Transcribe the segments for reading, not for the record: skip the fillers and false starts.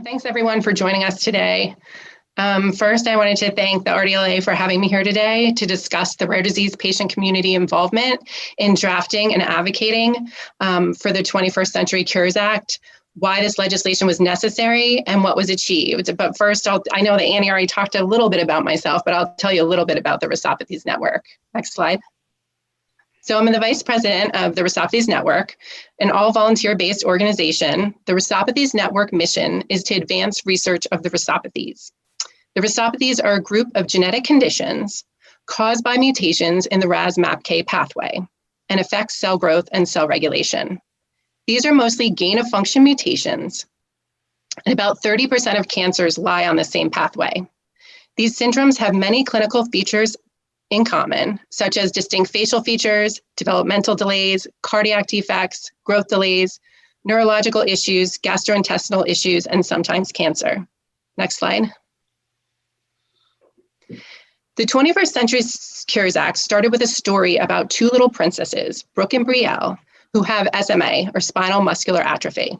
Thanks everyone for joining us today. First, I wanted to thank the RDLA for having me here today to discuss the rare disease patient community involvement in drafting and advocating for the 21st Century Cures Act, why this legislation was necessary and what was achieved. But first, I know that Annie already talked a little bit about myself, but I'll tell you a little bit about the Rhistopathies Network. Next slide. So I'm the vice president of the Rhistopathies Network, an all volunteer-based organization. The Rhistopathies Network mission is to advance research of the rhistopathies. The rhistopathies are a group of genetic conditions caused by mutations in the Ras-MAPK pathway and affect cell growth and cell regulation. These are mostly gain-of-function mutations, and about 30% of cancers lie on the same pathway. These syndromes have many clinical features in common, such as distinct facial features, developmental delays, cardiac defects, growth delays, neurological issues, gastrointestinal issues, and sometimes cancer. Next slide. The 21st Century Cures Act started with a story about two little princesses, Brooke and Brielle, who have SMA, or spinal muscular atrophy.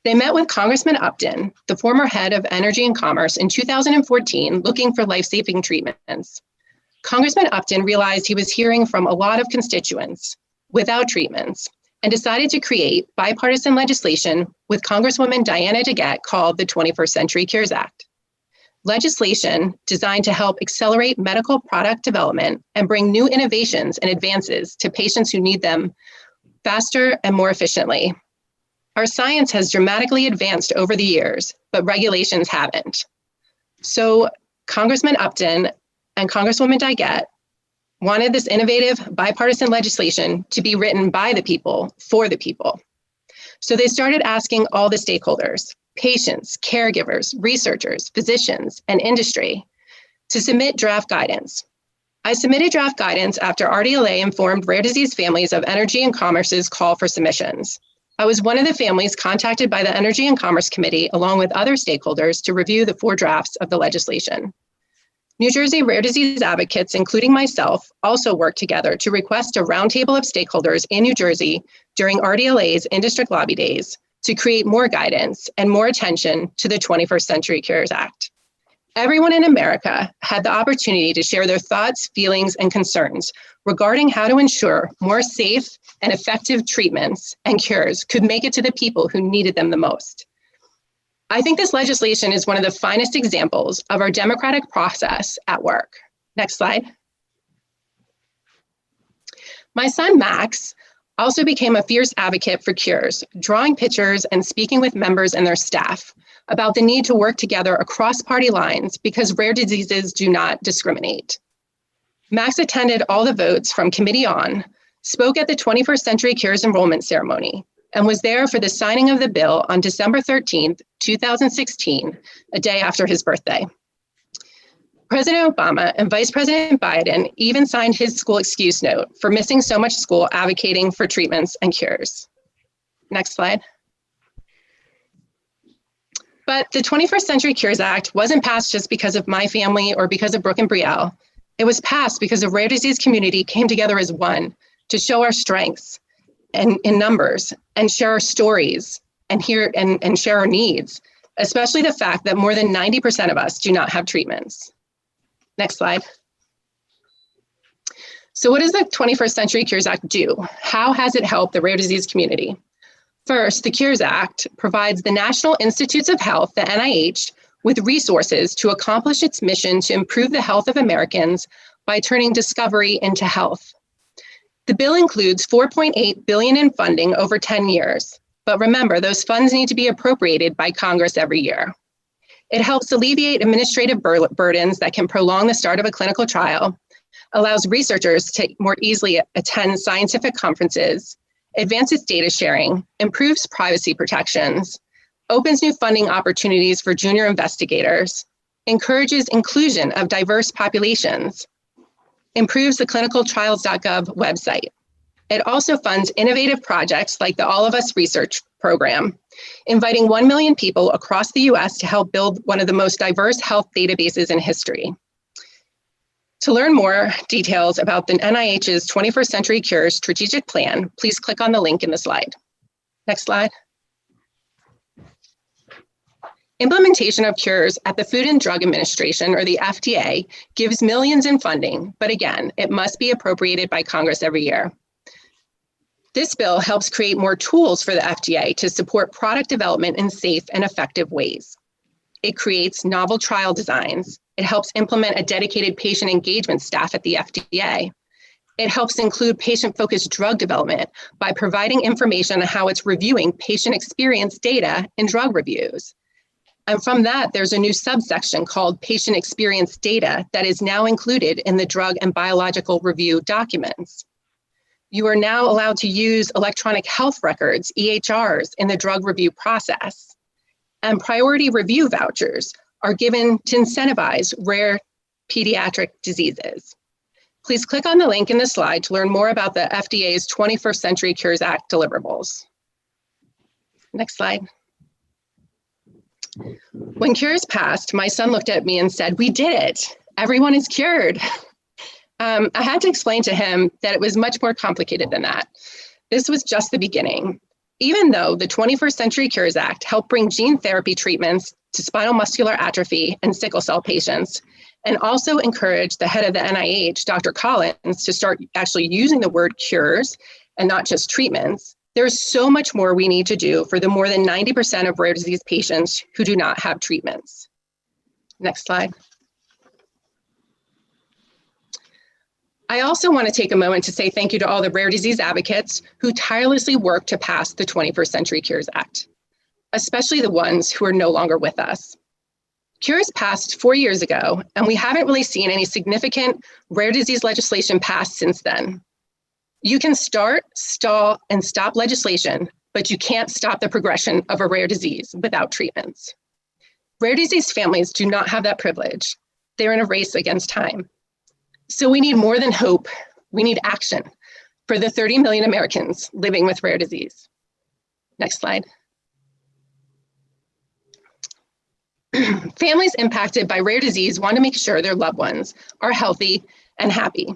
They met with Congressman Upton, the former head of Energy and Commerce, in 2014, looking for life-saving treatments. Congressman Upton realized he was hearing from a lot of constituents without treatments and decided to create bipartisan legislation with Congresswoman Diana DeGette called the 21st Century Cures Act. Legislation designed to help accelerate medical product development and bring new innovations and advances to patients who need them faster and more efficiently. Our science has dramatically advanced over the years, but regulations haven't. So Congressman Upton and Congresswoman DeGette wanted this innovative bipartisan legislation to be written by the people, for the people. So they started asking all the stakeholders, patients, caregivers, researchers, physicians, and industry to submit draft guidance. I submitted draft guidance after RDLA informed rare disease families of Energy and Commerce's call for submissions. I was one of the families contacted by the Energy and Commerce Committee along with other stakeholders to review the 4 drafts of the legislation. New Jersey rare disease advocates, including myself, also worked together to request a roundtable of stakeholders in New Jersey during RDLA's in-district lobby days to create more guidance and more attention to the 21st Century Cures Act. Everyone in America had the opportunity to share their thoughts, feelings, and concerns regarding how to ensure more safe and effective treatments and cures could make it to the people who needed them the most. I think this legislation is one of the finest examples of our democratic process at work. Next slide. My son, Max, also became a fierce advocate for cures, drawing pictures and speaking with members and their staff about the need to work together across party lines because rare diseases do not discriminate. Max attended all the votes from committee on, spoke at the 21st Century Cures enrollment ceremony, and was there for the signing of the bill on December 13th, 2016, a day after his birthday. President Obama and Vice President Biden even signed his school excuse note for missing so much school advocating for treatments and cures. Next slide. But the 21st Century Cures Act wasn't passed just because of my family or because of Brooke and Brielle. It was passed because the rare disease community came together as one to show our strengths and in numbers and share our stories and share our needs, especially the fact that more than 90% of us do not have treatments. Next slide. So what does the 21st Century Cures Act do? How has it helped the rare disease community? First, the Cures Act provides the National Institutes of Health, the NIH, with resources to accomplish its mission to improve the health of Americans by turning discovery into health. The bill includes $4.8 billion in funding over 10 years. But remember, those funds need to be appropriated by Congress every year. It helps alleviate administrative burdens that can prolong the start of a clinical trial, allows researchers to more easily attend scientific conferences, advances data sharing, improves privacy protections, opens new funding opportunities for junior investigators, encourages inclusion of diverse populations, improves the clinicaltrials.gov website. It also funds innovative projects like the All of Us Research Program, inviting 1 million people across the US to help build one of the most diverse health databases in history. To learn more details about the NIH's 21st Century Cures strategic plan, please click on the link in the slide. Next slide. Implementation of cures at the Food and Drug Administration, or the FDA, gives millions in funding, but again, it must be appropriated by Congress every year. This bill helps create more tools for the FDA to support product development in safe and effective ways. It creates novel trial designs. It helps implement a dedicated patient engagement staff at the FDA. It helps include patient-focused drug development by providing information on how it's reviewing patient experience data in drug reviews. And from that, there's a new subsection called patient experience data that is now included in the drug and biological review documents. You are now allowed to use electronic health records, EHRs, in the drug review process. And priority review vouchers are given to incentivize rare pediatric diseases. Please click on the link in the slide to learn more about the FDA's 21st Century Cures Act deliverables. Next slide. When cures passed, my son looked at me and said, "We did it. Everyone is cured." I had to explain to him that it was much more complicated than that. This was just the beginning. Even though the 21st Century Cures Act helped bring gene therapy treatments to spinal muscular atrophy and sickle cell patients, and also encouraged the head of the NIH, Dr. Collins, to start actually using the word cures and not just treatments, there's so much more we need to do for the more than 90% of rare disease patients who do not have treatments. Next slide. I also want to take a moment to say thank you to all the rare disease advocates who tirelessly work to pass the 21st Century Cures Act, especially the ones who are no longer with us. Cures passed 4 years ago, and we haven't really seen any significant rare disease legislation passed since then. You can start, stall, and stop legislation, but you can't stop the progression of a rare disease without treatments. Rare disease families do not have that privilege. They're in a race against time. So we need more than hope. We need action for the 30 million Americans living with rare disease. Next slide. Families impacted by rare disease want to make sure their loved ones are healthy and happy.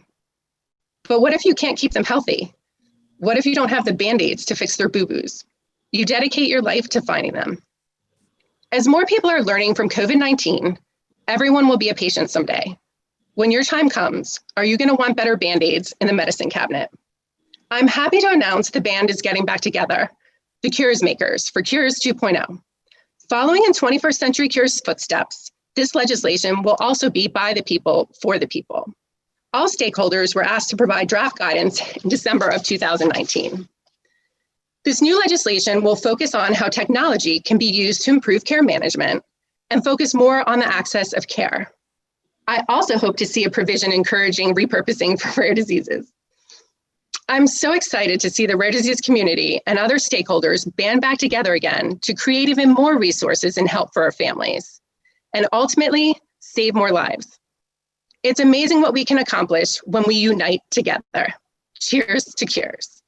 But what if you can't keep them healthy? What if you don't have the Band-Aids to fix their boo-boos? You dedicate your life to finding them. As more people are learning from COVID-19, everyone will be a patient someday. When your time comes, are you going to want better Band-Aids in the medicine cabinet? I'm happy to announce the band is getting back together, the Cures Makers, for Cures 2.0. Following in 21st Century Cures' footsteps, this legislation will also be by the people, for the people. All stakeholders were asked to provide draft guidance in December of 2019. This new legislation will focus on how technology can be used to improve care management and focus more on the access of care. I also hope to see a provision encouraging repurposing for rare diseases. I'm so excited to see the rare disease community and other stakeholders band back together again to create even more resources and help for our families, and ultimately save more lives. It's amazing what we can accomplish when we unite together. Cheers to cures.